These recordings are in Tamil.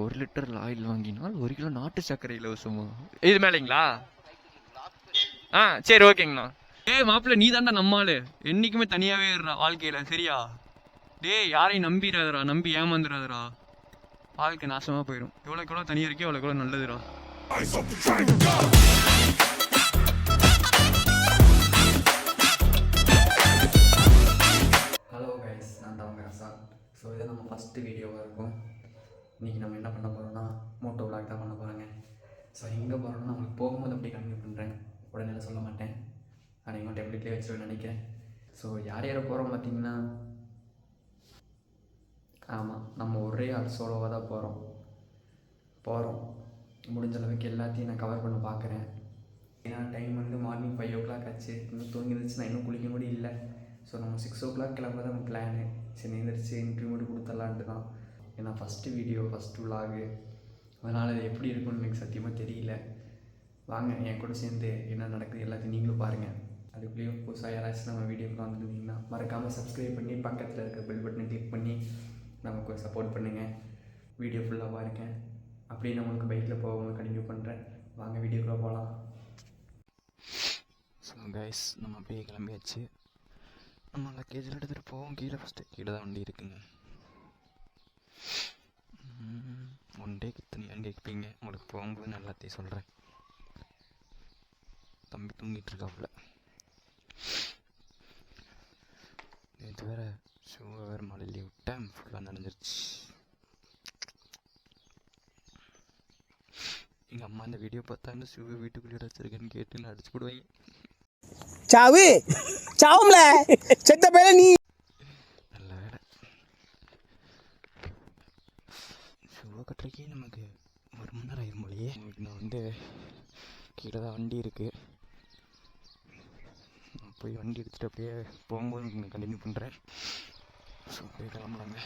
1 லிட்டர் ஆயில் வாங்கினால் 1 கிலோ நாட்டு சர்க்கரை இலவசமா? இது மேலேங்களா? சரி ஓகேங்கண்ணா. மாப்பிள்ள நீ தாண்டா நம்மாளு, என்னைக்குமே தனியாவே இருடா வாழ்க்கையில, சரியா? யாரையும் நம்பிடாதரா, நம்பி ஏமாந்துடாதரா, வாழ்க்கை நாசமா போயிடும். எவ்வளோக்கு எவ்வளோ தனியாக இருக்கே அவ்வளோக்கு எவ்வளோ நல்லதுடா. ஹலோ கைஸ், நான் தான் உங்கள் ரசா. ஸோ இதை நம்ம ஃபஸ்ட்டு வீடியோவாக இருக்கும். இன்றைக்கி நம்ம என்ன பண்ண போகிறோம்னா மோட்டோ விளாக் தான் பண்ண போகிறாங்க. ஸோ எங்கே போகிறோம்னா உங்களுக்கு போகும்போது அப்படி கண்டினியூ பண்ணுறேன், உடனே சொல்ல மாட்டேன். அதிகமாக டெம்ப்ளேட்லேயே வச்சுருவேன் நினைக்கிறேன். ஸோ யார் யாரை போகிறோம் பார்த்தீங்கன்னா, ஆமாம் நம்ம ஒரே ஆள் சோலோவாக தான் போகிறோம். முடிஞ்ச அளவுக்கு எல்லாத்தையும் நான் கவர் பண்ண பார்க்குறேன். ஏன்னா டைம் வந்து மார்னிங் 5 o'clock ஆச்சு. இன்னும் தூங்கி இருந்துச்சு, நான் இன்னும் குளிக்க கூட இல்லை. ஸோ நம்ம 6 o'clock கிளம்ப தான் நம்ம பிளானு. சரி எழுந்திரிச்சு இன்டர்வியூ மட்டும் கொடுத்துடலான்ட்டு தான். ஏன்னா ஃபஸ்ட்டு வீடியோ, ஃபஸ்ட்டு விலாகு, அதனால் அது எப்படி இருக்குன்னு எனக்கு சத்தியமாக தெரியல. வாங்க என் கூட சேர்ந்து என்ன நடக்குது எல்லாத்தையும் நீங்களும் பாருங்கள். அதுக்குள்ளேயும் புதுசாக யாராச்சும் நம்ம வீடியோக்கு வந்துருந்தீங்கன்னா மறக்காமல் சப்ஸ்கிரைப் பண்ணி பக்கத்தில் இருக்க பெல் பட்டனை கிளிக் பண்ணி நமக்கு சப்போர்ட் பண்ணுங்கள். வீடியோ ஃபுல்லாக பாருங்கள். அப்படியே நான் உங்களுக்கு பைக்கில் போகும்போது கண்டினியூ பண்ணுறேன். வாங்க வீடியோக்குள்ளே போகலாம். ஸோ கைஸ், நம்ம அப்படியே கிளம்பியாச்சு. நம்ம லக்கேஜில் எடுத்துகிட்டு போவோம். கீழே தான் வண்டி இருக்குங்க. ஒன் டேக்கு தனியாக கேட்பீங்க, உங்களுக்கு போகும்போது நான் எல்லாத்தையும் சொல்கிறேன். தம்பி தூங்கிட்டு இருக்காப்புல. இது வேறு ஷூவை வேறு மழையிலே விட்டேன், ஃபுல்லாக நனைஞ்சிருச்சு. எங்கள் அம்மா இந்த வீடியோ பார்த்தா இந்த ஷூவை வீட்டுக்குள்ளே வச்சிருக்கேன்னு கேட்டு நான் அடிச்சு போடுவாங்க. சாவும்ல செத்த பேர நீ. நல்ல வேலை, ஷூவை கட்டுறக்கே நமக்கு 1 மணி நேரம் ஆயிரும் போலயே. நான் வந்து கீழே தான் வண்டி இருக்குது. நான் போய் வண்டி எடுத்துகிட்டு அப்படியே போகும்போது நான் கண்டினியூ பண்ணுறேன். ஸோ அப்படியே கிளம்பலாங்க.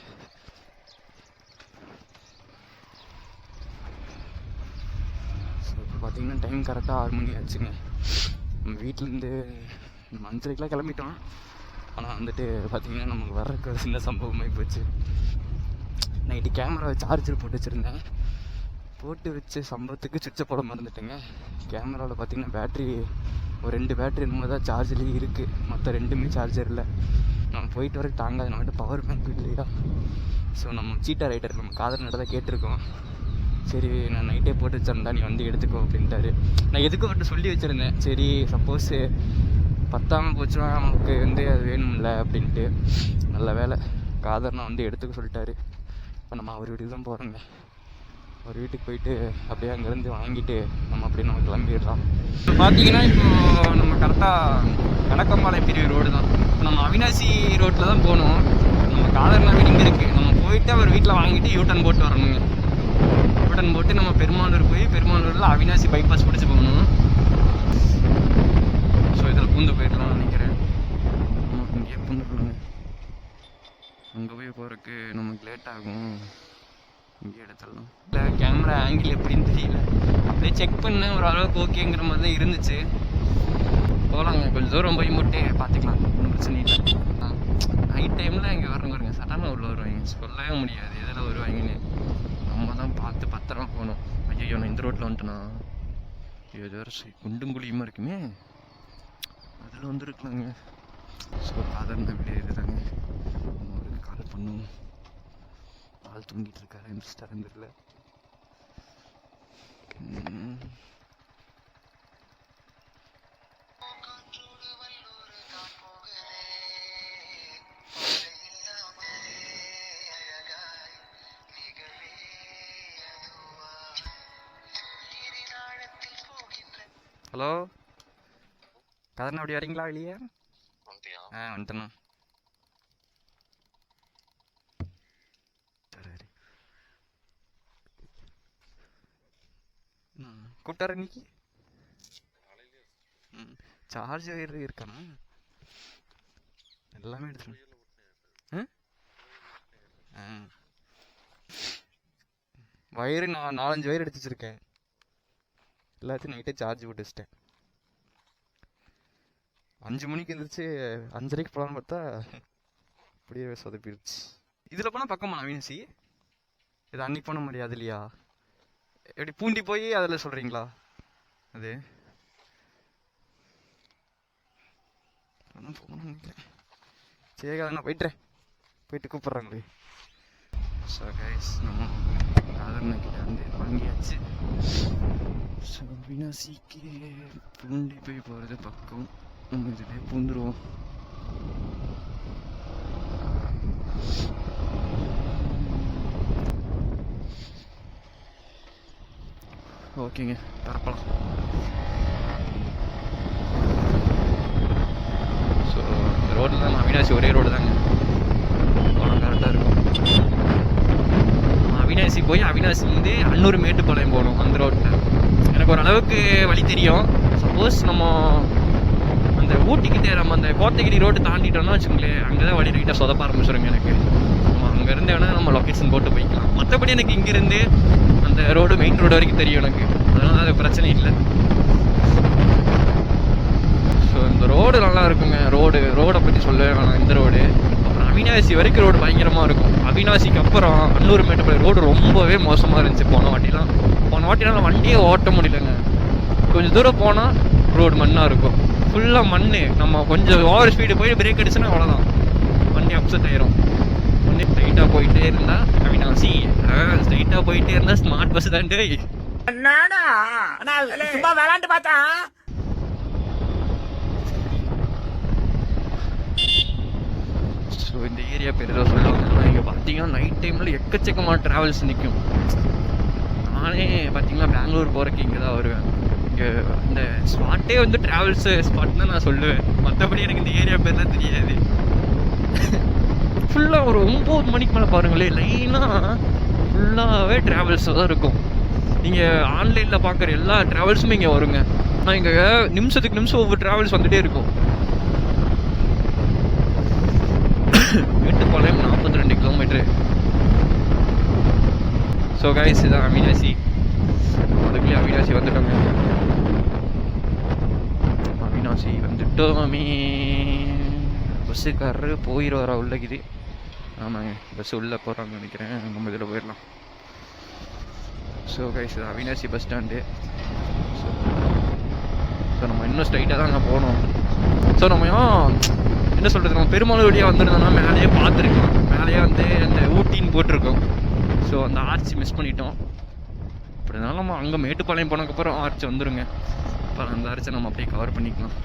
ஸோ இப்போ பார்த்தீங்கன்னா டைம் கரெக்டாக 6 மணி ஆச்சுங்க. நம்ம வீட்டிலேருந்து நம்ம 5:30 கிளம்பிட்டோம். ஆனால் வந்துட்டு பார்த்திங்கன்னா நமக்கு வர்றதுக்கு ஒரு சின்ன சம்பவமாகி போச்சு. நைட்டு கேமராவை சார்ஜர் போட்டு வச்ச சம்பவத்துக்கு சுவிட்சை போட மறந்துட்டேங்க. கேமராவில் பார்த்திங்கன்னா பேட்ரி ஒரு 2 பேட்ரி என்னமோ தான் சார்ஜர்லேயே இருக்குது, மற்ற 2மே சார்ஜர் இல்லை. நம்ம போயிட்டு வரைக்கும் தாங்காது, நம்மகிட்ட பவர் பேங்க் இல்லையா. ஸோ நம்ம சீட்டா ரைட்டர் நம்ம காதல் நடதான் கேட்டிருக்கோம். சரி நான் நைட்டே போட்டு வச்சிருந்தா நீ வந்து எடுத்துக்கோ அப்படின்ட்டாரு. நான் எதுக்கும் அவர்கிட்ட சொல்லி வச்சுருந்தேன், சரி சப்போஸு பத்தாமல் போச்சுன்னா நமக்கு வந்து அது வேணும்ல அப்படின்ட்டு. நல்ல வேலை காதர் நான் வந்து எடுத்துக்க சொல்லிட்டாரு. இப்போ நம்ம அவர் வீட்டுக்கு தான் போகிறோங்க. ஒரு வீட்டுக்கு போயிட்டு அப்படியே அங்கேருந்து வாங்கிட்டு நம்ம அப்படியே நம்ம கிளம்பிடலாம். இப்போ பார்த்தீங்கன்னா இப்போது நம்ம கரெக்டாக கணக்கம்பாளையம் பிரிவு ரோடு தான். இப்போ நம்ம அவினாசி ரோட்டில் தான் போகணும். நம்ம காதர் வீடு இங்கே இருக்குது. நம்ம போயிட்டு அவர் வீட்டில் வாங்கிட்டு யூட்டன் போட்டு வரணுங்க. யூட்டன் போட்டு நம்ம பெருமானூர் போய் பெருமானூரில் அவினாசி பைபாஸ் பிடிச்சி போகணும். ஸோ இதில் பூந்து போயிடலாம்னு நினைக்கிறேன். நமக்கு இங்கே பூந்துக்கலாங்க. அங்கே போய் போகிறதுக்கு நமக்கு லேட் ஆகும், இங்கே எடுத்துடலாம். இல்லை கேமரா ஆங்கிள் எப்படின்னு தெரியல, அப்படியே செக் பண்ண ஒரு அளவுக்கு ஓகேங்கிற மாதிரி தான் இருந்துச்சு. போகலாங்க, கொஞ்சம் தூரம் போய் மட்டும் பார்த்துக்கலாம், ஒன்றும் பிரச்சனை இல்லை. நைட் டைமில் இங்கே வரணுங்க, சட்டான ஊரில் வருவாங்க, சொல்லவே முடியாது எதில் வருவாங்கன்னு. நம்ம தான் பார்த்து பத்திரமா போகணும். ஐயோ நான் இந்த ரோட்டில் வந்துட்டேன்னா இது வேறு குண்டும் குழியுமா இருக்குமே, அதில் வந்துருக்கலாங்க. ஸோ காதல் அப்படியே இதுதாங்க. நம்ம ஒரு கால் பண்ணுவோம். ஆள் தூங்கிட்டு இருக்காரு, இன்ஸ்டாகிராமில். ஹலோ கதர்னா அப்படி வரீங்களா வெளியே? வந்துட்டேண்ணா. சரி கூப்பிட்டார இன்னைக்கு. சார்ஜர் இருக்காண்ணா, எல்லாமே எடுத்துருங்க. வயரு நான் 4-5 வயர் எடுத்து வச்சுருக்கேன். எல்லாத்தையும் நைட்டே சார்ஜ் போட்டு வச்சிட்டேன். 5 மணிக்கு எழுந்திரிச்சு 5:30 போகலான்னு பார்த்தா அப்படியே சொதப்பிடுச்சு. இதில் போனால் பக்கமா அவினாசி இது அன்னைக்கு போன மாதிரி அது இல்லையா? எப்படி பூண்டி போய் அதில் சொல்கிறீங்களா? அது அதான் போகணும்னு நினைக்கிறேன். சரி நான் போயிட்டு கூப்பிட்றாங்களே. ஸோ கைஸ் நம்ம காதர்னக்கிட்ட வந்து வாங்கியாச்சு. ஸோ அவினாசிக்கு பூண்டி போய் போகிறது பக்கம். நம்ம இதிலே பூந்துருவோம். ஓகேங்க, பரப்பலாம். ஸோ இந்த ரோட்டில் தான் அவினாசி ஒரே ரோடு தாங்க, போனால் கரெக்டாக இருக்கும். அவினாசி போய் அவினாசிலேருந்து அன்னூர் மேட்டுப்பாளையம் போகணும். அந்த ரோட்டில் எனக்கு ஓரளவுக்கு வழி தெரியும். சப்போஸ் நம்ம அந்த ஊட்டிக்கிட்டே நம்ம அந்த கோத்தகிரி ரோடு தாண்டிட்டோம்னா வச்சுக்கோங்களேன், அங்கே தான் வழி ரைட்டாக சொதப்ப ஆரம்பிச்சிருங்க எனக்கு. நம்ம அங்கேருந்து வேணால் நம்ம லொக்கேஷன் போட்டு போய்க்கலாம். மற்றபடி எனக்கு இங்கேருந்து அந்த ரோடு மெயின் ரோடு வரைக்கும் தெரியும் எனக்கு, அதனால் அது பிரச்சனை இல்லை. ஸோ இந்த ரோடு நல்லா இருக்குங்க. ரோடை பற்றி சொல்லவே வேணாம். இந்த ரோடு அப்புறம் அவினாசி வரைக்கும் ரோடு பயங்கரமாக இருக்கும். அவினாசிக்கு அப்புறம் அன்னூர் மேட்டுப்பாளையம் ரோடு ரொம்பவே மோசமாக இருந்துச்சு. போன வாட்டிலாம் வண்டியே ஓட்ட முடியலங்க. கொஞ்சம் தூரம் போனால் ரோடு மண்ணாக இருக்கும், ஃபுல்லாக மண். நம்ம கொஞ்சம் ஓவர் ஸ்பீடு போய் பிரேக் அடிச்சுன்னா அவ்வளோதான், வண்டி அப்செட் ஆயிரும். ஒன்று ஸ்ட்ரைட்டாக போயிட்டே இருந்தா அவினாசி, ஸ்ட்ரைட்டாக போயிட்டே இருந்தா ஸ்மார்ட் பஸ் தான்ட்டு. சும்மா விளாண்டு பார்த்தா. ஸோ இந்த ஏரியா பேர் ஏதோ சொல்லுவாங்க. இங்கே பார்த்தீங்கன்னா நைட் டைமில் எக்கச்சக்கமான ட்ராவல்ஸ் நிற்கும். நானே பார்த்தீங்கன்னா பெங்களூர் போகிறக்கு இங்கே தான் வருவேன். இங்கே இந்த ஸ்பாட்டே வந்து ட்ராவல்ஸு ஸ்பாட் தான் நான் சொல்லுவேன். மற்றபடி எனக்கு இந்த ஏரியா பேர் தான் தெரியாது. ஃபுல்லாக ஒரு 9 மணிக்கு மேலே பாருங்களேன், லைனாக ஃபுல்லாகவே ட்ராவல்ஸாக தான் இருக்கும். நீங்கள் ஆன்லைனில் பார்க்குற எல்லா ட்ராவல்ஸுமே இங்கே வருங்க. ஆனால் இங்கே நிமிஷத்துக்கு நிமிஷம் ஒவ்வொரு ட்ராவல்ஸ் வந்துகிட்டே இருக்கும். மேட்டுப்பாளையம் 42 கிலோமீட்ரு. ஸோ கைஸ் இதான் அவினாசி. அதுக்குள்ளே அவினாசி வந்துட்டோங்க. அவினாசி வந்துட்டோமே. பஸ்ஸுக்காரரு போயிடுவாரா உள்ளக்குது? ஆமாங்க, பஸ் உள்ளே போகிறாங்கன்னு நினைக்கிறேன். நம்ம இதில் போயிடலாம். ஸோ கைஸ் இது அவினாசி பஸ் ஸ்டாண்டு. ஸோ நம்ம இன்னும் ஸ்ட்ரைட்டாக தான் அங்கே போகணும். ஸோ நம்ம என்ன சொல்கிறது, நம்ம பெருமாள் வழியாக வந்துருந்தோம்னா மேலேயே பார்த்துருக்கலாம். மேலேயே வந்து அந்த ஊட்டின்னு போட்டிருக்கோம். ஸோ அந்த ஆர்ச்சி மிஸ் பண்ணிட்டோம். அப்படினாலும் நம்ம அங்கே மேட்டுப்பாளையம் போனதுக்கப்புறம் ஆர்ச்சி வந்துடுங்க. அப்புறம் அந்த ஆர்ச்சை நம்ம அப்படியே கவர் பண்ணிக்கலாம்.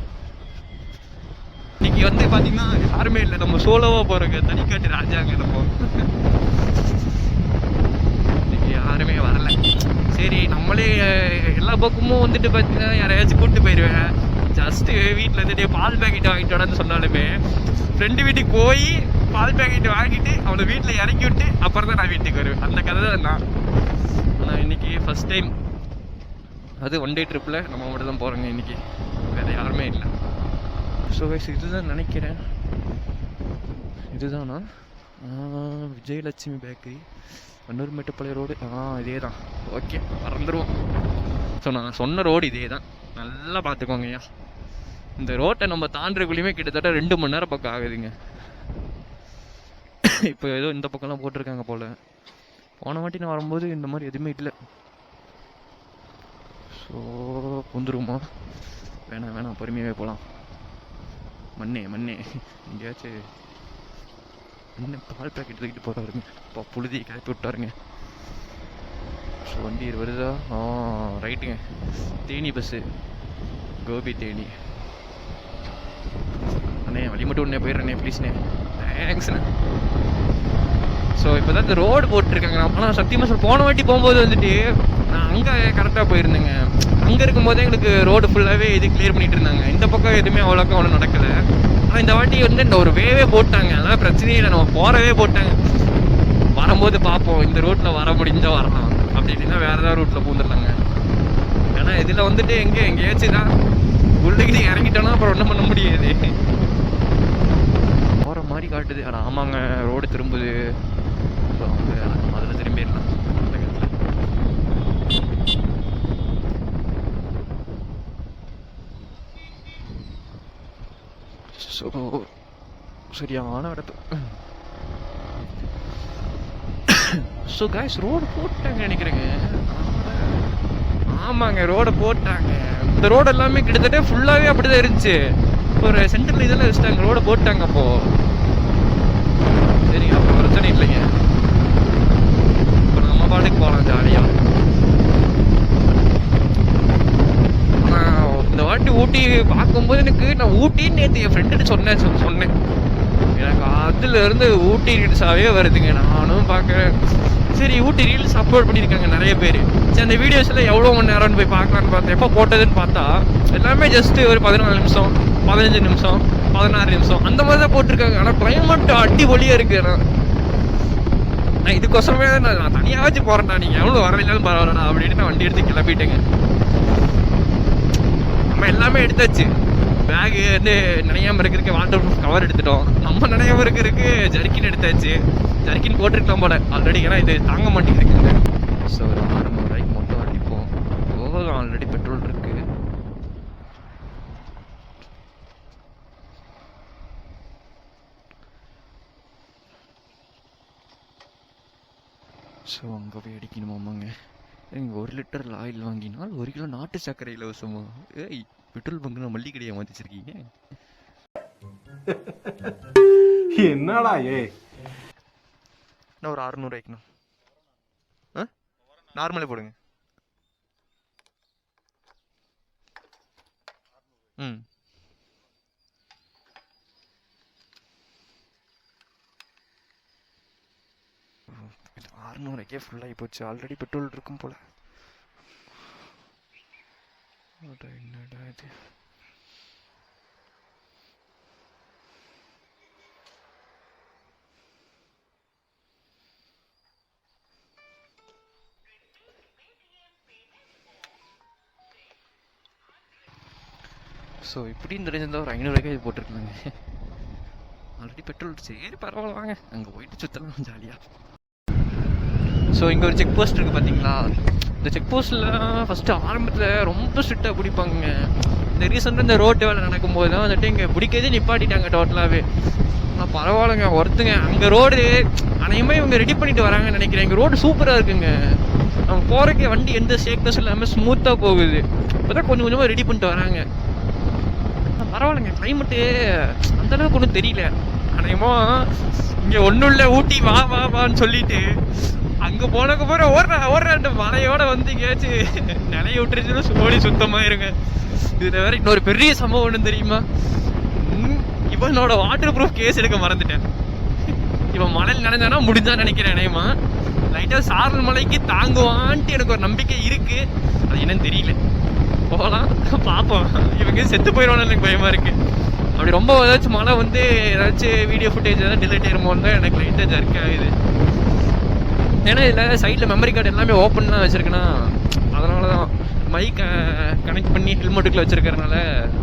இன்னைக்கு வந்து பார்த்தீங்கன்னா யாருமே இல்லை, நம்ம சோலோவாக போகிறோங்க. தனிக்காட்டு ராஜாங்க நம்ம. இன்னைக்கு யாருமே வரலை. சரி நம்மளே எல்லா பக்கமும் வந்துட்டு பார்த்தீங்கன்னா யாரையாச்சும் கூப்பிட்டு போயிடுவேன். ஜஸ்ட்டு வீட்டில் இருந்துட்டு பால் பேக்கெட் வாங்கிட்டு வரேன்னு சொன்னாலுமே ஃப்ரெண்டு வீட்டுக்கு போய் பால் பேக்கெட் வாங்கிட்டு அவனை வீட்டில் இறக்கி விட்டு அப்புறம் தான் நான் வீட்டுக்கு வருவேன். அந்த கதை தான் நான். ஆனால் இன்றைக்கி ஃபஸ்ட் டைம், அது ஒன் டே ட்ரிப்பில் நம்ம மட்டும் தான் போகிறோங்க இன்றைக்கி, வேறு யாருமே இல்லை. ஸோ கைஸ் இதுதான் நினைக்கிறேன். இதுதானா விஜயலட்சுமி பேக்கரி, அன்னூர் மேட்டுப்பாளையம் ரோடு. இதே தான். ஓகே, மறந்துடுவோம். ஸோ நான் சொன்ன ரோடு இதே தான், நல்லா பார்த்துக்கோங்க ஐயா. இந்த ரோட்டை நம்ம தாண்டுறக்குள்ளேயுமே கிட்டத்தட்ட 2 மணி நேரம் பக்கம் ஆகுதுங்க. இப்போ ஏதோ இந்த பக்கம்லாம் போட்டிருக்காங்க போல். போன வாட்டி நான் வரும்போது இந்த மாதிரி எதுவுமே இல்லை. ஸோ வந்துருமா? வேணாம் பொறுமையாகவே போகலாம். மண்ணே எங்கேயாச்சும் இன்னும் பால் பேக்கெட் தூக்கிட்டு போகிறாருங்க. இப்போ புழுதியை கிளப்பி விட்டாருங்க. ஸோ வண்டி வருதா? ரைட்டுங்க. தேனி பஸ்ஸு, கோபி தேனி. அண்ணே வழி மட்டும் உடனே போயிடுறேண்ணே ப்ளீஸ்ண்ணே, தேங்க்ஸ்ண்ணே. ஸோ இப்போ தான் இந்த ரோடு போட்டிருக்காங்க. ஆனால் சத்தியமாக சார் போன வாட்டி போகும்போது வந்துட்டு நான் அங்கே கரெக்டாக போயிருந்தேங்க. அங்கே இருக்கும்போதே எங்களுக்கு ரோடு ஃபுல்லாகவே இது கிளியர் பண்ணிட்டு இருந்தாங்க. இந்த பக்கம் எதுவுமே அவ்வளோக்கா ஒன்றும் நடக்கலை. ஆனால் இந்த வாட்டி வந்து இந்த ஒரு வேவே போட்டாங்க. அதெல்லாம் பிரச்சனையே இல்லை, நம்ம போகிறவே போட்டாங்க. வரும்போது பார்ப்போம், இந்த ரூட்டில் வர முடிஞ்சால் வரலாம், அப்படி இல்லைன்னா வேறு ஏதாவது ரூட்டில் பூந்துடலாங்க. ஏன்னா இதில் வந்துட்டு எங்கேயாச்சும் தான் உள்ளுக்கிட்டு இறங்கிட்டோன்னா அப்புறம் ஒன்றும் பண்ண முடியாது. போகிற மாதிரி காட்டுது. ஆனால் ஆமாங்க, ரோடு திரும்புது. ஸோ அதில் திரும்பிடலாம். ஸோ சரியான இடத்து. ஸோ கைஸ் ரோடு போட்டாங்க நினைக்கிறேங்க. ஆமாங்க, ரோடை போட்டாங்க. இந்த ரோடு எல்லாமே கிட்டத்தட்ட ஃபுல்லாகவே அப்படி தான் இருந்துச்சு. இப்போ ஒரு சென்டரில் இதெல்லாம் வச்சுட்டாங்க, ரோடை போட்டாங்க. அப்போது சரிங்க, அப்போ பிரச்சனை இல்லைங்க. இப்போ நம்ம பாட்டுக்கு போகலாம் ஜாலியாக. இந்த வாட்டி ஊட்டி பார்க்கும்போது எனக்கு, நான் ஊட்டின்னு நேற்று என் ஃப்ரெண்டுட்டு சொன்னேன் எனக்கு அதுலேருந்து ஊட்டி ரீல்ஸாகவே வருதுங்க. நானும் பார்க்குறேன். சரி, ஊட்டி ரீல்ஸ் அப்லோட் பண்ணியிருக்காங்க நிறைய பேர். சரி, அந்த வீடியோஸ் எல்லாம் எவ்வளோ மணி நேரம்னு போய் பார்க்கலான்னு பார்த்தேன். எப்போ போட்டதுன்னு பார்த்தா எல்லாமே ஜஸ்ட்டு ஒரு 14 நிமிஷம், 15 நிமிஷம், 16 நிமிஷம் அந்த மாதிரி தான் போட்டிருக்காங்க. ஆனால் கிளைமேட் அடிபொலியாக இருக்குது. நான் இதுக்கோசமே நான் தனியாக வச்சு போகிறேன்டா, நீங்கள் எவ்வளோ வரலைனாலும் பரவாயில்லடா அப்படின்னு நான் வண்டி எடுத்து கிளம்பிட்டேங்க. நம்ம எல்லாமே எடுத்தாச்சு. பேகு வந்து நினையாமல் இருக்கிறதுக்கு வாட்டர் ப்ரூஃப் கவர் எடுத்துட்டோம். நம்ம நினையாமல் இருக்கிறதுக்கு ஜர்க்கின் எடுத்தாச்சு. ஜர்க்கின் போட்டுருக்கலாம் போல ஆல்ரெடி, ஏன்னா இது தாங்க மாட்டேங்குதுங்க. ஸோ ஒரு 600 ரூபாய்க்கு மட்டும் அடிப்போம். போதும், ஆல்ரெடி பெட்ரோல் இருக்கு. ஸோ அங்கே போய் அடிக்கணுமாமாங்க. இங்கே 1 லிட்டர் ஆயில் வாங்கினால் 1 கிலோ நாட்டு சர்க்கரை இலவசமா? ஏய், பெட்ரோல் பங்கு நான் மல்லிகை கடையை மாற்றிச்சிருக்கீங்க. என்னடா நான் ஒரு 600 ரூபாய்க்குண்ணா. நார்மலே போடுங்க. ம் 600 ரூபாய்க்கே ஃபுல்லாகி போச்சு. ஆல்ரெடி பெட்ரோல் இருக்கும் போல. என்னடா இது? ஸோ இப்படின்னு தெரிஞ்சிருந்தா ஒரு 500 ரூபாய்க்கு இது போட்டிருக்கலாங்க. Already petrol. சரி பரவாயில்ல, வாங்க அங்கே போயிட்டு சுற்றலாம் ஜாலியாக. ஸோ இங்கே ஒரு செக் போஸ்ட் இருக்குது பார்த்தீங்களா? இந்த செக் போஸ்ட்டில் ஃபஸ்ட்டு ஆரம்பத்தில் ரொம்ப ஸ்ட்ரிக்டாக பிடிப்பாங்க. இந்த ரீசெண்டாக இந்த ரோட்டு வேலை நடக்கும்போது தான் வந்துட்டு இங்கே பிடிக்கிறதே நிப்பாட்டிட்டாங்க டோட்டலாகவே. ஆனால் பரவாயில்லைங்க, ஒருத்துங்க அங்கே ரோடு அனையுமே இவங்க ரெடி பண்ணிட்டு வராங்கன்னு நினைக்கிறேன். இங்கே ரோடு சூப்பராக இருக்குங்க. நம்ம போகிறக்கே வண்டி எந்த ஷேக்னஸ் இல்லாமல் ஸ்மூத்தாக போகுது. இப்போ தான் கொஞ்சம் கொஞ்சமாக ரெடி பண்ணிட்டு வராங்க. பரவாயில்லைங்க, கிளைமேட்டு அந்தளவுக்கு ஒன்றும் தெரியல. அனையமாக இங்கே ஒன்றும் இல்லை, ஊட்டி வா வா வான்னு சொல்லிட்டு அங்கே போனதுக்கப்புறம் ஓடுற மலையோட வந்து எங்கேயாச்சும் நிலைய விட்டுருச்சுன்னு ஓடி சுத்தமாக இருங்க. இதில் வேற இன்னொரு பெரிய சம்பவம் ஒன்று தெரியுமா? இவனோட வாட்டர் ப்ரூஃப் கேஸ் எடுக்க மறந்துட்டேன். இவன் மலையில் நினைஞ்சானா முடிஞ்சான்னு நினைக்கிறேன். நினைமா லைட்டாக சாரல் மலைக்கு தாங்குவான்ட்டு எனக்கு ஒரு நம்பிக்கை இருக்கு. அது என்னன்னு தெரியல. போகலாம், பார்ப்போம். இவங்க செத்து போயிடுவானு எனக்கு பயமாக இருக்கு. அப்படி ரொம்ப ஏதாச்சும் மழை வந்து ஏதாச்சும் வீடியோ ஃபுட்டேஜ் ஏதாவது டிலேட் ஆயிருமோன்னு தான் எனக்கு லைட்டாக ஜர்க் ஆகுது. ஏன்னா இதில் சைடில் மெமரி கார்டு எல்லாமே ஓப்பன் தான் வச்சுருக்கேன்னா, அதனால தான் மைக் கனெக்ட் பண்ணி ஹெல்மெட்டுக்குள்ள வச்சுருக்கறனால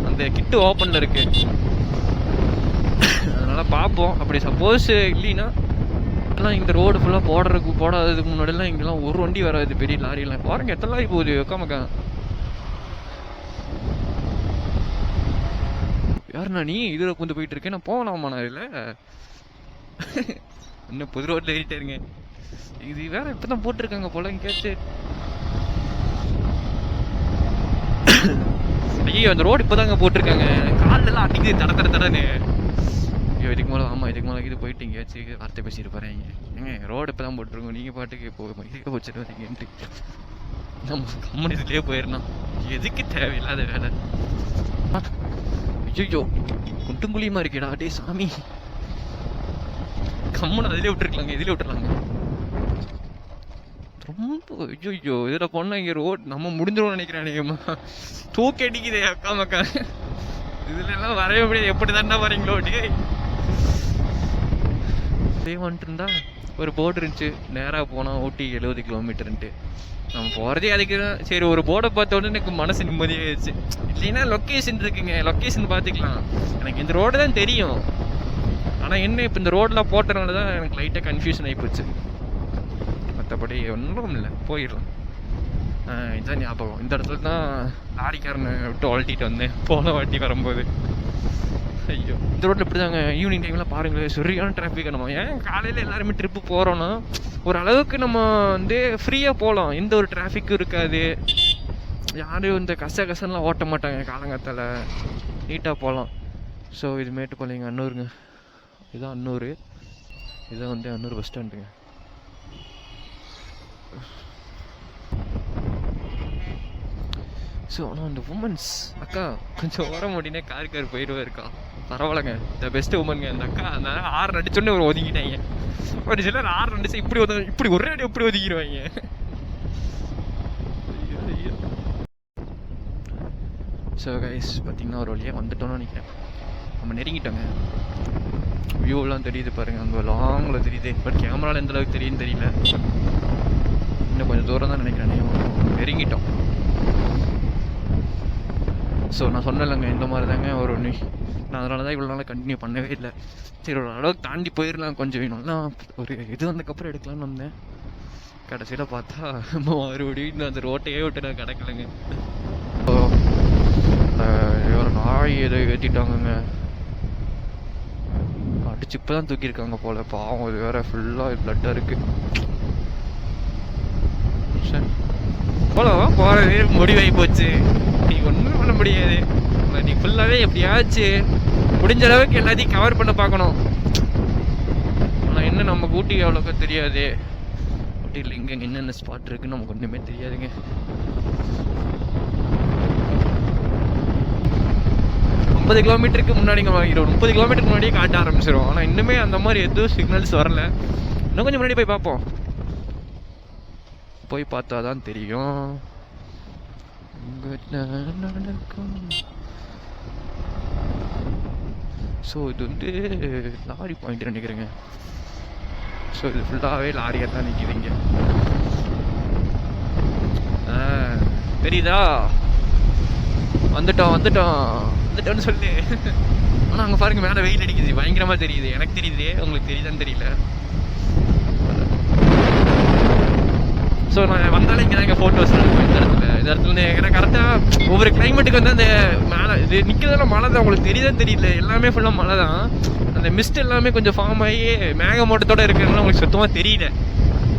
அந்த கிட்டு ஓப்பனில் இருக்குது. அதனால் பார்ப்போம். அப்படி சப்போஸ் இல்லைன்னா எல்லாம் இந்த ரோடு ஃபுல்லாக போடாததுக்கு முன்னாடிலாம் இங்கெல்லாம் ஒரு வண்டி வராது, பெரிய லாரியெல்லாம். பாருங்க எத்தனை லாரி போகுது உக்காமக்கா. யாருண்ணா நீ இதில் கொண்டு போயிட்டு இருக்கேன்? நான் போகலாமா? நான் இல்லை இன்னும் புது ரோட்டில் ஏறிட்டே இருங்க. இது வேற இப்பதான் போட்டிருக்காங்க போல. கேட்டு ஐயோ, அந்த ரோடு இப்பதாங்க போட்டிருக்காங்க. காலில் எல்லாம் அடிக்குது தடன்னு. ஐயோ, இதுக்கு மேலே இது போயிட்டு எங்கேயாச்சும் வார்த்தை பேசிட்டு போறேன். ஏங்க ரோடு இப்பதான் போட்டிருக்கோம், நீங்க பாட்டுக்கு இதுக்கு வச்சுட்டு வரீங்கன்ட்டு நம்ம கம்யூனிஸ்ட்லயே போயிடணும். எதுக்கு தேவையில்லாத வேலை? ஐயோ, குண்டுங்குழியமா இருக்கேடா. டே சாமி, கம்முன்னு அதிலே விட்டுருக்கலாங்க, இதிலே விட்டுருலாங்க. ரொம்ப ஐயோ, இதில் போனால் இங்கே ரோட் நம்ம முடிஞ்சிடும்னு நினைக்கிறேன். அநேகமா தூக்கி அடிக்குதே அக்கா மக்கா. இதுல எல்லாம் வரவே முடியாது. எப்படி தாண்டா வரீங்களோ? டே வந்துட்டு இருந்தா ஒரு போர்டு இருந்துச்சு, நேராக போனால் ஊட்டி 70 கிலோமீட்டருன்ட்டு. நம்ம போகிறதே அதுக்கு தான். சரி, ஒரு போர்டை பார்த்த உடனே எனக்கு மனசு நிம்மதியாகிடுச்சு. இல்லைன்னா லொக்கேஷன் இருக்குங்க, லொக்கேஷன் பார்த்துக்கலாம். எனக்கு இந்த ரோடு தான் தெரியும். ஆனால் என்ன இப்போ இந்த ரோடெலாம் போட்டதுனால தான் எனக்கு லைட்டாக கன்ஃபியூஷன் ஆகிப்போச்சு. மற்றபடி ஒன்றும் இல்லை, போயிடலாம். இதுதான் ஞாபகம். இந்த இடத்துல தான் லாரிக்காரனை விட்டு அழட்டிட்டு வந்தேன் போன வாட்டி வரும்போது. ஐயோ இந்த ரோட்டில் இப்படி தாங்க ஈவினிங் டைமில் பாருங்களேன் சரியான டிராஃபிக். நம்ம ஏன் காலையில் எல்லாருமே ட்ரிப்பு போகிறோன்னா ஓரளவுக்கு நம்ம வந்து ஃப்ரீயாக போகலாம், எந்த ஒரு டிராஃபிக்கும் இருக்காது, யாரும் இந்த கசகசன்லாம் ஓட்ட மாட்டாங்க, காலங்காத்தால் நீட்டாக போகலாம். ஸோ இது மேட்டுப்பாளையங்க அன்னூருங்க, இதுதான் அன்னூர், இதுதான் வந்து அன்னூர் பஸ் ஸ்டாண்டுங்க. ஸோ ஆனால் அந்த உமன்ஸ் அக்கா கொஞ்சம் ஓரம் ஓடினே கார் போயிடுவே இருக்கா, பரவாயில்லங்க, த பெஸ்ட் உமனுங்க அந்த அக்கா. அந்த ஆறு அடிச்சோடனே ஒரு ஒதுங்கிட்டாங்க, ஒரு சிலர் ஆறு அடிச்சு இப்படி ஒரே அடி இப்படி ஒதுக்கிடுவாங்க. ஸோ கைஸ் பார்த்தீங்கன்னா ஒரு வழியாக வந்துட்டோம்னு நினைக்கிறேன், நம்ம நெருங்கிட்டோங்க. வியூவெலாம் தெரியுது பாருங்கள், அங்கே லாங்கில் தெரியுது, பட் கேமராவில் எந்த அளவுக்கு தெரியுதுன்னு தெரியல, இன்னும் கொஞ்சம் தூரம் தான் நினைக்கிறேன், நெருங்கிட்டோம். ஸோ நான் சொன்னேன்லங்க இந்த மாதிரி தாங்க ஒரு நான் அதனால தான் இவ்வளோ நாளாக கண்டினியூ பண்ணவே இல்லை. சரி ஒரு அளவுக்கு தாண்டி போயிடலாம் கொஞ்சம் வேணும்னா ஒரு இது வந்ததுக்கப்புறம் எடுக்கலாம்னு வந்தேன். கடைசியில் பார்த்தா மறுபடியும் அந்த ரோட்டையே விட்டு நான் கிடக்கலைங்க. ஒரு நாய் எதை ஏற்றிட்டாங்கங்க, அடிச்சு இப்போ தான் தூக்கியிருக்காங்க போல், பாவம் இது வேறு ஃபுல்லாக பிளட்டாக இருக்குது. சரி போகிறது முடிவாகி போச்சு, நீ ஒன்றும் பண்ண முடியாது, நீ ஃபுல்லாகவே எப்படியாச்சும் முடிஞ்ச அளவுக்கு எல்லாத்தையும் கவர் பண்ண பார்க்கணும். ஆனால் என்ன நமக்கு ஊட்டி அவ்வளோக்கா தெரியாது, ஊட்டியில் இங்கே என்னென்ன ஸ்பாட் இருக்குன்னு நமக்கு ஒன்றுமே தெரியாதுங்க. 50 கிலோமீட்டருக்கு முன்னாடி 30 கிலோமீட்டருக்கு முன்னாடியே காட்ட ஆரம்பிச்சிடும். ஆனால் இன்னுமே அந்த மாதிரி எதுவும் சிக்னல்ஸ் வரல, இன்னும் கொஞ்சம் முன்னாடி போய் பார்ப்போம், போய் பார்த்தா தான் தெரியும். ஸோ இது வந்து லாரி பாயிண்ட் நினைக்கிறேங்க. ஸோ இது ஃபுல்லாகவே லாரியாக தான் நிற்கிதுங்க, தெரியுதா? வந்துட்டோம்னு சொல்லு. ஆனால் அங்கே பாருங்க மேலே வெயில் அடிக்குது, பயங்கரமாக தெரியுது, எனக்கு தெரியுது, உங்களுக்கு தெரியுதான்னு தெரியல. ஸோ நான் வந்தாலே இங்கே தான் எங்கள் ஃபோட்டோஸ் இந்த இடத்துல ஏன்னா கரெக்டாக ஒவ்வொரு கிளைமேட்டுக்கு வந்து அந்த மேலே இது நிற்கிறதெல்லாம் மழை தான், உங்களுக்கு தெரியுதான்னு தெரியல, எல்லாமே ஃபுல்லாக மழை தான். அந்த மிஸ்ட் எல்லாமே கொஞ்சம் ஃபார்ம் ஆகி மேகமூட்டத்தோடு இருக்கிறதுனால உங்களுக்கு சுத்தமாக தெரியல,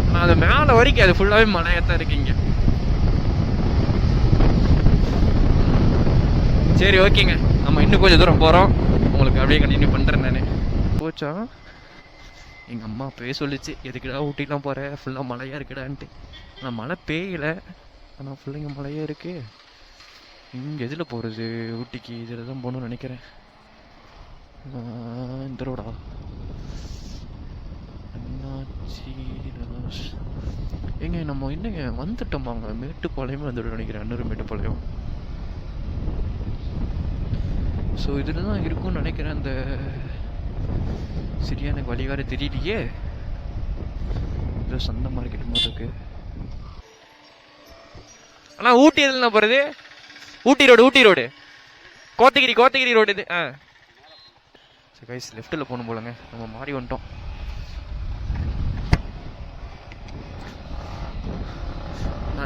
ஆனால் அது மேலே வரைக்கும் அது ஃபுல்லாகவே மழையாக தான் இருக்குங்க. சரி ஓகேங்க, நம்ம இன்னும் கொஞ்சம் தூரம் போகிறோம், உங்களுக்கு அப்படியே கண்டினியூ பண்ணுறேன் நான். போச்சா எங்கள் அம்மா அப்பவே சொல்லிச்சு, எதுக்குடா ஊட்டிலாம் போகிறேன், ஃபுல்லாக மழையாக இருக்குடான்ட்டு. ஆனால் மழை பெய்யலை, ஆனால் ஃபுல்லாக இங்கே மழையாக இருக்குது. இங்கே எதில் போகிறது ஊட்டிக்கு? இதில் தான் போகணும்னு நினைக்கிறேன். இந்த ரோடா அண்ணாச்சி எங்க நம்ம என்னங்க வந்துட்டோமாங்க, மேட்டுப்பாளையமே வந்துட்டு நினைக்கிறேன், அன்னூர் மேட்டுப்பாளையம். ஸோ இதில் தான் இருக்கும்னு நினைக்கிறேன். அந்த சரியா எனக்கு வழி வேறு தெரியலையே, ஏதோ சந்த மார்க்கெட் மாதிரி இருக்கு. ஆனால் ஊட்டி எதில் நான் போகிறது? ஊட்டி ரோடு கோத்தகிரி ரோடு இது. சரி கைஸ், லெஃப்ட்டில் போகணும் போலங்க, நம்ம மாறி வந்துட்டோம்.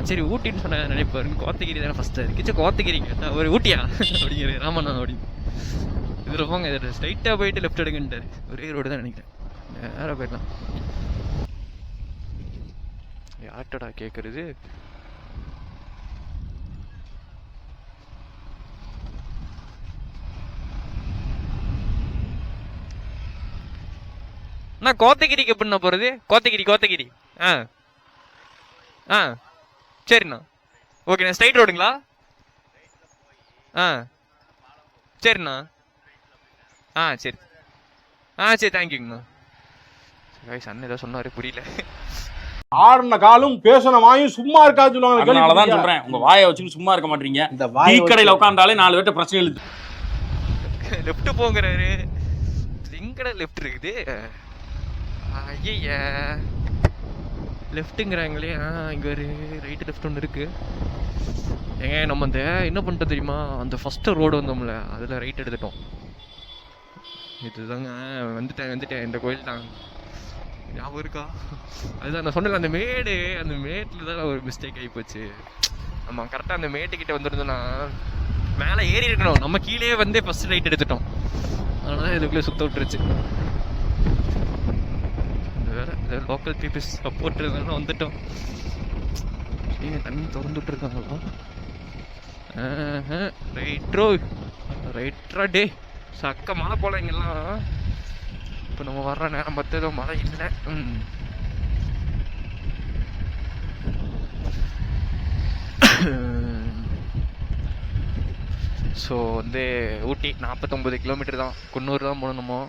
சரி ஊட்டின்னு சொன்ன நினைப்பாரு, கோத்தகிரி தானே ஃபஸ்ட்டாக இருக்கு. கோத்தகிரி கேட்டால் ஒரு ஊட்டியா அப்படிங்கிற ராமண்ணா அப்படின்னு. இதில் போங்க, இதில் ஸ்ட்ரைட்டாக போயிட்டு லெஃப்ட் எடுங்கன்ட்டார், ஒரே ரோடு தான் நினைக்கிறேன், நேராக போயிடலாம். யார்ட்டடா கேட்குறது? நான் கோத்தகிரிக்கு எப்படிண்ணா போகிறது? கோத்தகிரி சரிண்ணா. ஓகேண்ணா, ஸ்ட்ரைட் ரோடுங்களா? சரிண்ணா. சரி சரி தேங்க்யூங்கண்ணா. அண்ணன் ஏதோ சொன்னாரு, புரியல. ஆடின காலும் பேசின வாயும் சும்மா இருக்காது சொல்லுவாங்க. அதனாலதான் சொல்றேன், உங்க வாயை வச்சுன்னு சும்மா இருக்க மாட்டீங்க. இந்த டீ கடையில உட்காந்தாலே 4 பேர்ட்ட பிரச்சனை எழுது. லெஃப்ட் போங்கிறாரு, எங்கட லெஃப்ட் இருக்குது? ஐயா லெஃப்ட்டுங்கிறாங்களே. இங்கே ஒரு ரைட்டு லெஃப்ட் ஒன்று இருக்குது. ஏங்க நம்ம அந்த என்ன பண்ணிட்டோம் தெரியுமா, அந்த ஃபஸ்ட்டு ரோடு வந்தோம்ல, அதில் ரைட் எடுத்துட்டோம். இதுதாங்க வந்துட்டேன் இந்த கோயில் தான், ஞாபகம் இருக்கா? அதுதான் நான் சொன்னல, அந்த மேட்டில் தான் ஒரு மிஸ்டேக் ஆகிப்போச்சு. நம்ம கரெக்டாக அந்த மேட்டுக்கிட்ட வந்துருந்தோம்னா மேலே ஏறி இருக்கணும், நம்ம கீழே வந்து ஃபஸ்ட்டு ரைட் எடுத்துட்டோம். அதனால தான் இதுக்குள்ளே சுத்த விட்டுருச்சு. வேறு லோக்கல் பீப்புள்ஸ் சப்போர்ட் இருந்தாலும் வந்துட்டோம். தண்ணி திறந்து விட்டுருக்காங்களா? ரைட்ரா டே சக்க மழை போல இங்கெல்லாம். இப்போ நம்ம வர்ற நேரம் பார்த்து ஏதோ மழை இல்லை. ஸோ வந்து ஊட்டி 49 கிலோமீட்டர் தான், குன்னூர் தான் போகணுமோ.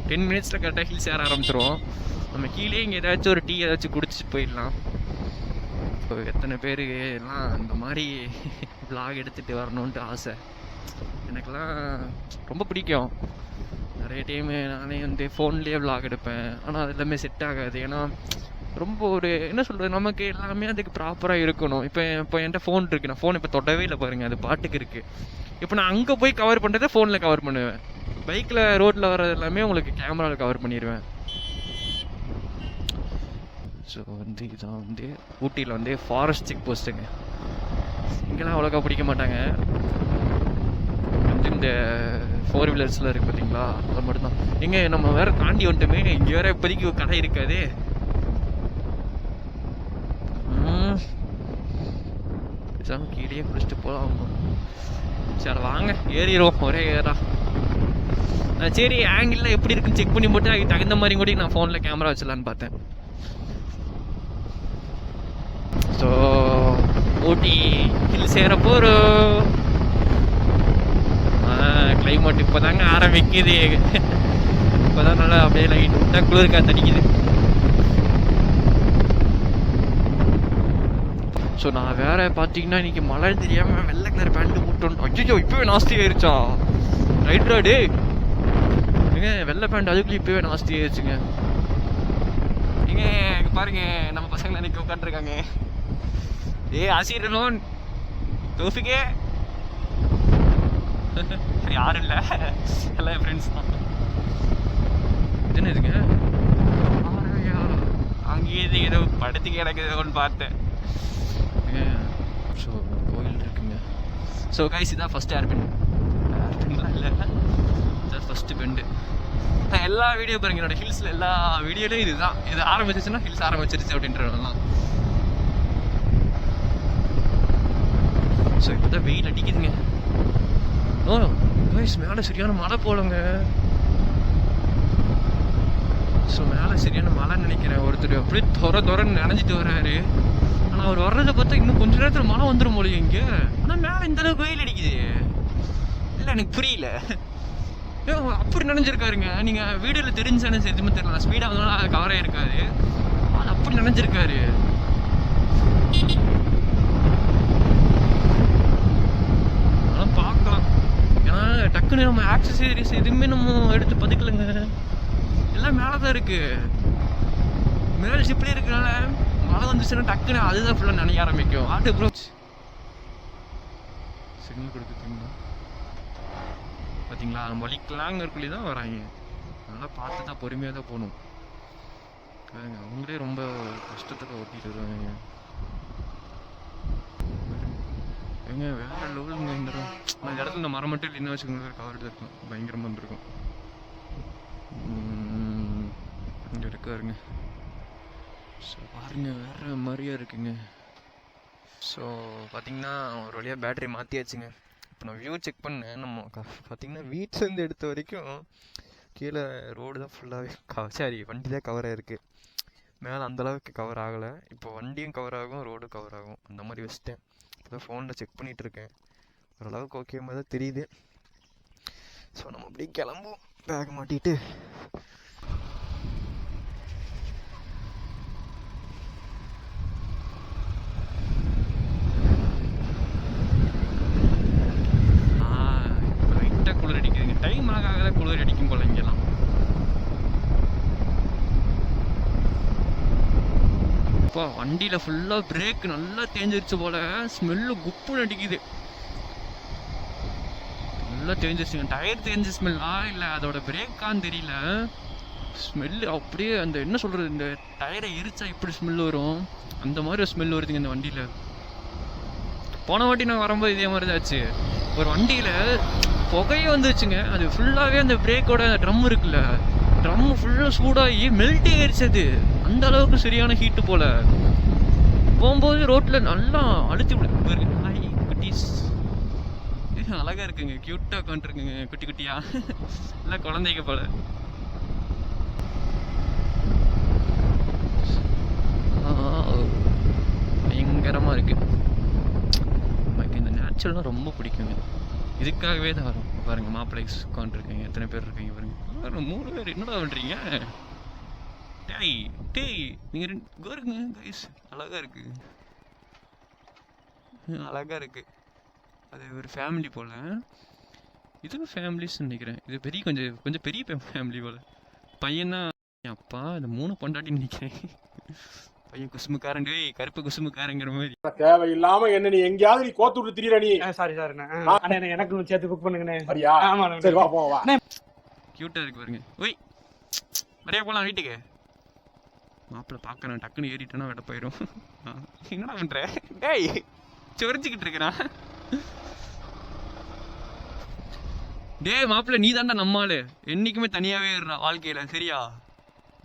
10 மினிட்ஸில் கரெக்டாக ஹில்ஸ் ஏற ஆரம்பிச்சிருவோம். நம்ம கீழே இங்கே ஏதாச்சும் ஒரு டீ ஏதாச்சும் குடிச்சிட்டு போயிடலாம். ஸோ எத்தனை பேருக்கு எல்லாம் இந்த மாதிரி vlog எடுத்துகிட்டு வரணுன்ட்டு ஆசை. எனக்கெல்லாம் ரொம்ப பிடிக்கும். நிறைய டைமு நானே வந்து ஃபோன்லேயே vlog எடுப்பேன். ஆனால் அது எல்லாமே செட் ஆகாது. ஏன்னா ரொம்ப ஒரு என்ன சொல்கிறது, நமக்கு எல்லாமே அதுக்கு ப்ராப்பராக இருக்கணும். இப்போ என்கிட்ட ஃபோன் இருக்குது, நான் ஃபோன் இப்போ தொடவே இல்லை பாருங்கள், அது பாட்டுக்கு இருக்குது. இப்போ நான் அங்கே போய் கவர் பண்ணுறதை ஃபோனில் கவர் பண்ணுவேன். பைக்கில் ரோட்டில் வர்றது எல்லாமே உங்களுக்கு கேமராவில் கவர் பண்ணிடுவேன். ஸோ வந்து இதான் வந்து ஊட்டியில் வந்து ஃபாரஸ்ட் செக் போஸ்ட்டுங்க. இங்கெல்லாம் அவ்வளோக்கா பிடிக்க மாட்டாங்க. வந்து இந்த 4 வீலர்ஸில் இருக்குது பார்த்தீங்களா, அது மட்டும்தான். எங்கே நம்ம வேறு தாண்டி வந்துட்டுமே, இங்கே வேறு இப்போதைக்கு கடை இருக்காது. கீழே குளிச்சுட்டு போகலாம். சரி வாங்க ஏறிடுவோம், ஒரே ஏறா. சரி ஆங்கிளில் எப்படி இருக்குன்னு செக் பண்ணி போட்டு அதுக்கு தகுந்த மாதிரி கூட நான் ஃபோனில் கேமரா வச்சிடலான்னு பார்த்தேன். ஸோ ஊட்டி ஹில்ஸ் ஏறப்போ ஒரு கிளைமேட் இப்போ தாங்க ஆரம்பிக்குது. இப்போ தான் நல்லா அப்படியே லைட்டாக குளிர் காத்தடிக்குது. ஸோ நான் வேற பார்த்தீங்கன்னா இன்றைக்கி மழை தெரியாமல் வெள்ளை கலர் பேண்ட்டு போட்டோன்னு. அச்சோ இப்போவே நாஸ்தி ஆயிடுச்சா? ரைட்ரா டே ஏங்க, வெள்ளை பேண்ட் அதுக்குள்ளே இப்போவே நாஸ்தி ஆயிடுச்சுங்க. ஏங்க பாருங்க, நம்ம பசங்களை அன்றைக்கி உட்காந்துருக்காங்க. ஆசிரியர் தோஃபிக்கே யாரும் இல்லை, எல்லாம் என் ஃப்ரெண்ட்ஸ் தான். என்ன இதுங்க அங்கேயே ஏதோ படத்துக்கு கிடக்குதுன்னு பார்த்தேன். ஸோ கோயில் இருக்குங்க. ஸோ கைஸ் இதான் ஃபஸ்ட்டு ஏர்பின்லாம் இல்லை, இதான் ஃபஸ்ட்டு பெண்டு. நான் எல்லா வீடியோ பாருங்க, என்னோடய ஹில்ஸில் எல்லா வீடியோலையும் இதுதான். இது ஆரம்பிச்சிச்சுன்னா ஹில்ஸ் ஆரம்பிச்சிருச்சு அப்படின்றதெல்லாம். ஸோ இப்போ தான் வெயில் அடிக்குதுங்க. ஓ கைஸ் மேலே சரியான மழை போலங்க. ஸோ மேலே சரியான மழைன்னு நினைக்கிறேன். ஒருத்தர் அப்படியே துறன்னு நினைஞ்சிட்டு வர்றாரு. ஆனால் அவர் வர்றதை பார்த்தா இன்னும் கொஞ்ச நேரத்தில் மழை வந்துடும் போலயே இங்கே. ஆனால் மேலே இந்த அளவுக்கு வெயில் அடிக்குது. இல்லை எனக்கு புரியல, அப்படி நினைஞ்சிருக்காருங்க. நீங்கள் வீடியோவில் தெரிஞ்சானே சரி, எதுவுமே தெரியல. ஸ்பீடாக வந்தாலும் அது கவரே இருக்காது. அது அப்படி நினைஞ்சிருக்காரு. அதெல்லாம் பார்க்கலாம். ஏன்னா டக்குன்னு நம்ம ஆக்சசரிஸ் எதுவுமே நம்ம எடுத்து பதிக்கலைங்க. எல்லாம் மேலே தான் இருக்குது. மேலே ஷிப்லேயே இருக்கிறனால மழை வந்துச்சுன்னா டக்குன்னு அதுதான் ஃபுல்லாக நினைக்க ஆரம்பிக்கும். ஆட்டு ப்ரோச் சிக்னல் கொடுக்குறீங்களா பார்த்தீங்களா? நம்ம வலிக்கலாங்கிறக்குள்ளே தான் வராங்க. நல்லா பார்த்து தான் பொறுமையாக தான் போகணும். அவங்களே ரொம்ப கஷ்டத்தில் ஓட்டிகிட்டு வருவாங்க. ஏங்க வேற லெவலுங்க இந்த இடத்துல இந்த மரம் மட்டும் இல்லைன்னா வச்சுக்கோங்க, கவர் இருக்கும், பயங்கரமாக இருந்திருக்கும். இங்கே இருக்காருங்க. ஸோ பாருங்க வேறு மாதிரியே இருக்குங்க. ஸோ பார்த்தீங்கன்னா ஒரு வழியாக பேட்டரி மாற்றியாச்சுங்க. இப்போ நான் வியூ செக் பண்ணேன். நம்ம பார்த்தீங்கன்னா வீட்டிலேருந்து எடுத்த வரைக்கும் கீழே ரோடு தான் ஃபுல்லாகவே வண்டி தான் கவர் ஆகிருக்கு. மேலே அந்தளவுக்கு கவர் ஆகலை. இப்போ வண்டியும் கவர் ஆகும், ரோடும் கவர் ஆகும், அந்த மாதிரி வச்சுட்டேன். இப்போ தான் ஃபோனில் செக் பண்ணிகிட்ருக்கேன். ஓரளவுக்கு ஓகே மாதிரி தான் தெரியுது. ஸோ நம்ம அப்படியே கிளம்புவோம் பேக் மாட்டிட்டு. குளிர் அடிக்குதுங்க. டைம் ஆகாத குளிர் அடிக்கும் போல இங்கெல்லாம். இப்போ வண்டியில் ஃபுல்லாக பிரேக் நல்லா தேஞ்சிருச்சு போல. ஸ்மெல்லு குப்புன்னு அடிக்குது. நல்லா தேஞ்சிருச்சுங்க. டயர் தேஞ்ச ஸ்மெல்லா இல்லை அதோட பிரேக்கான்னு தெரியல. ஸ்மெல்லு அப்படியே அந்த என்ன சொல்கிறது, இந்த டயரை எரிச்சா எப்படி ஸ்மெல் வரும் அந்த மாதிரி ஒரு ஸ்மெல் வருதுங்க இந்த வண்டியில். போன வாட்டி நான் வரும்போது இதே மாதிரி தான் ஆச்சு. ஒரு வண்டியில் புகையே வந்துச்சுங்க. அது ஃபுல்லாகவே அந்த பிரேக்கோட ட்ரம் இருக்குல்ல, ட்ரம் ஃபுல்லாக சூடாகி மெல்ட் ஆயிடுச்சு. அது அந்த அளவுக்கு சரியான ஹீட்டு போல். போகும்போது ரோட்டில் நல்லா அழுத்தி விடு. ஹாய் குட்டீஸ், அழகாக இருக்குங்க, க்யூட்டாக உட்காந்துருக்குங்க குட்டி குட்டியா, நல்லா குழந்தைங்க போல. பயங்கரமாக இருக்குது. எனக்கு இந்த நேச்சுரல்லாம் ரொம்ப பிடிக்குங்க. இதுக்காகவே தான் வரும். பாருங்க மாப்பிள்ளைஸ் உட்காந்துருக்கீங்க, எத்தனை பேர் இருக்கீங்க பாருங்க. 3 பேர். என்னடா பண்ணுறீங்க? டேய் டேய் நீங்கள் 2 கோருங்க கைஸ். அழகாக இருக்குது, அழகாக இருக்குது. அது ஒரு ஃபேமிலி போல். இதுவும் ஃபேமிலிஸ் நினைக்கிறேன். இது பெரிய கொஞ்சம் பெரிய ஃபேமிலி போல். பையனா அப்பா இந்த 3 பொண்டாட்டின்னு நினைக்கிறேன். பையன் குசுமுக்காரங்க, கருப்பு குசுமுக்காரங்கிற மாதிரி. தேவையில்லாம என்ன நீ எங்கேயாவது நீ கோத்து விட்டு திரியற நீ. சாரி எனக்கு சேர்த்து புக் பண்ணுங்கண்ணே. சரியா? ஆமா சரி வா வா. கியூட்டா இருக்கு பாருங்க. ஒய் வரையா போலாம் வீட்டுக்கு. மாப்பிள்ள பார்க்கறேன், டக்குன்னு ஏறிட்டேன்னா வெட்ட போயிடும். என்னடா பண்ற? டேய் சொரிஞ்சுக்கிட்டு இருக்கிறான். டேய் மாப்பிள்ள நீ தாண்டா நம்மாளு, என்னைக்குமே தனியாவே இருறா வாழ்க்கையில, சரியா?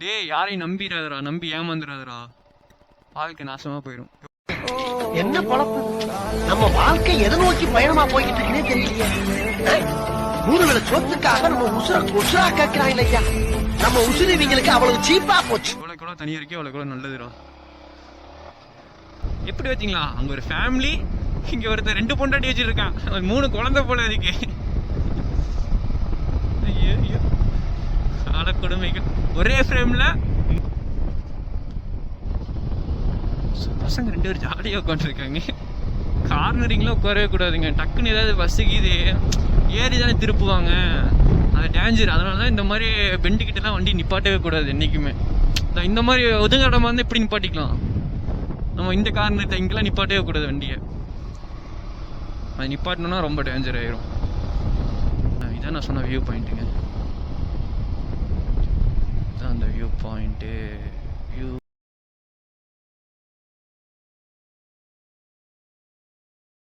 டேய் யாரையும் நம்பிடாதரா, நம்பி ஏமாந்துடாதரா, வாழ்க்கை நாசமா போயிடும். என்ன பழப்பு, நம்ம வாழ்க்கை எதை நோக்கி பயணமா போய்கிட்டு இருக்குன்னே தெரியலையே. 3 வேளை சொத்துக்காக நம்ம உசுரா கேட்கிறாங்க இல்லையா? நம்ம உசுறு இவங்களுக்கு அவ்வளவு சீப்பா போச்சு. கூட தனியா இருக்கே அவ்வளோ கூட நல்லதுடா. எப்படி வச்சிங்களா, அங்க ஒரு ஃபேமிலி, இங்க ஒருத்தர் 2 பொண்டாட்டி வச்சிருக்கான், 3 குழந்தை போல இருக்கு. ஐயோ ஆள கொடுமைகள். ஒரே ஃப்ரேம்ல பசங்க 2 பேர் ஜாலியாக உட்காந்துருக்காங்க. கார்னரிங்லாம் உட்காரவே கூடாதுங்க. டக்குன்னு ஏதாவது பஸ்ஸுக்கு இது ஏறி தானே திருப்புவாங்க, அது டேஞ்சர். அதனால தான் இந்த மாதிரி பெண்டுக்கிட்டலாம் வண்டி நிப்பாட்டவே கூடாது என்றைக்குமே. இந்த மாதிரி ஒதுங்க இடமா இருந்தால் எப்படி நிப்பாட்டிக்கலாம், நம்ம இந்த காரணத்தை இங்கெல்லாம் நிப்பாட்டவே கூடாது வண்டியை. அது நிப்பாட்டணும்னா ரொம்ப டேஞ்சர் ஆயிரும். இதான் நான் சொன்ன வியூ பாயிண்ட்டுங்க. இதான் அந்த வியூ பாயிண்ட்டு.